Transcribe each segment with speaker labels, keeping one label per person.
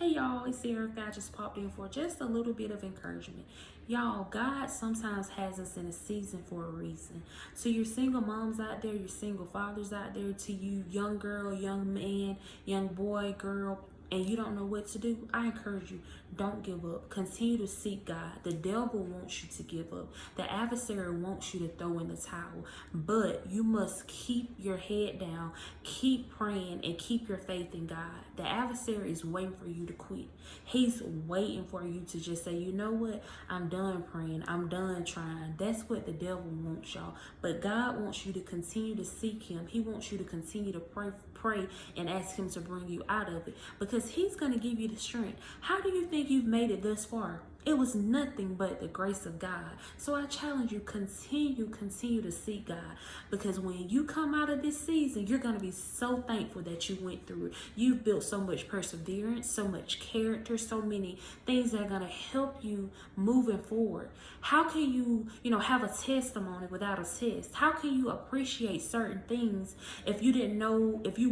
Speaker 1: Hey y'all, it's Erica. I just popped in for just a little bit of encouragement. Y'all, God sometimes has us in a season for a reason. To your single moms out there, your single fathers out there, to you young girl, young man, young boy, girl, and you don't know what to do, I encourage you, don't give up. Continue to seek God. The devil wants you to give up. The adversary wants you to throw in the towel. But you must keep your head down, keep praying, and keep your faith in God. The adversary is waiting for you to quit. He's waiting for you to just say, you know what? I'm done praying. I'm done trying. That's what the devil wants, y'all. But God wants you to continue to seek him. He wants you to continue to pray and ask him to bring you out of it, because he's going to give you the strength. How do you think you've made it thus far? It was nothing but the grace of God. So I challenge you, continue to seek God, because when you come out of this season, you're going to be so thankful that you went through it. You've built so much perseverance, so much character, so many things that are going to help you moving forward. How can you, have a testimony without a test? How can you appreciate certain things if you didn't know, if you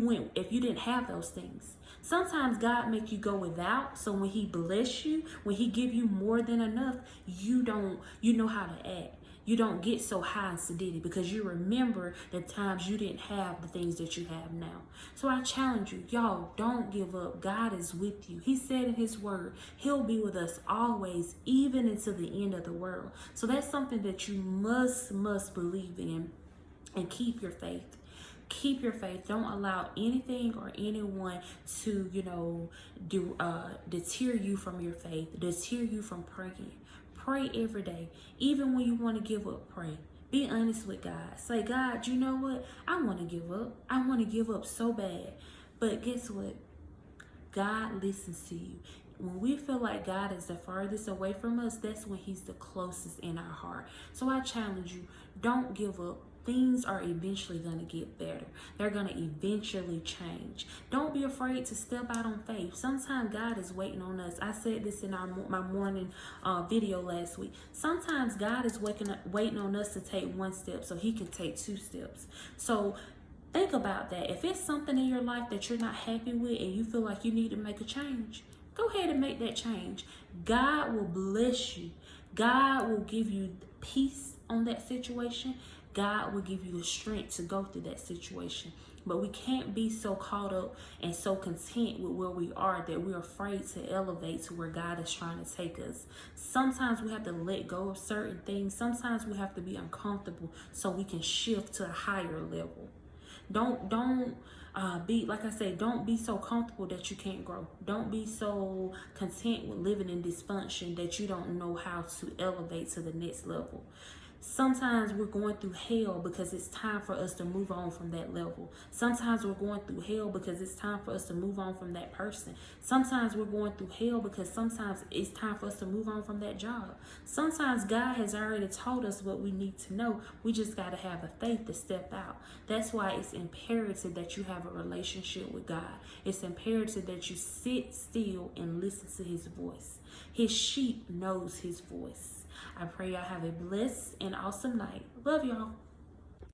Speaker 1: didn't have those things? Sometimes God make you go without, so when he bless you, when he give you more than enough, you know how to act. You don't get so high and sedated because you remember the times you didn't have the things that you have now. So I challenge you, y'all, don't give up. God is with you. He said in his word, he'll be with us always, even until the end of the world. So that's something that you must believe in, and keep your faith. Keep your faith. Don't allow anything or anyone to, deter you from your faith, deter you from praying. Pray every day. Even when you want to give up, pray. Be honest with God. Say, God, you know what? I want to give up. I want to give up so bad. But guess what? God listens to you. When we feel like God is the farthest away from us, that's when he's the closest in our heart. So I challenge you, don't give up. Things are eventually going to get better. They're going to eventually change. Don't be afraid to step out on faith. Sometimes God is waiting on us. I said this in my morning video last week. Sometimes God is waiting on us to take one step so he can take two steps. So think about that. If it's something in your life that you're not happy with and you feel like you need to make a change, go ahead and make that change. God will bless you. God will give you peace on that situation. God will give you the strength to go through that situation. But we can't be so caught up and so content with where we are that we're afraid to elevate to where God is trying to take us. Sometimes we have to let go of certain things. Sometimes we have to be uncomfortable so we can shift to a higher level. Don't be, like I said, don't be so comfortable that you can't grow. Don't be so content with living in dysfunction that you don't know how to elevate to the next level. Sometimes we're going through hell because it's time for us to move on from that level. Sometimes we're going through hell because it's time for us to move on from that person. Sometimes we're going through hell because sometimes it's time for us to move on from that job. Sometimes God has already told us what we need to know. We just got to have the faith to step out. That's why it's imperative that you have a relationship with God. It's imperative that you sit still and listen to his voice. His sheep knows his voice. I pray y'all have a blessed and awesome night. Love y'all.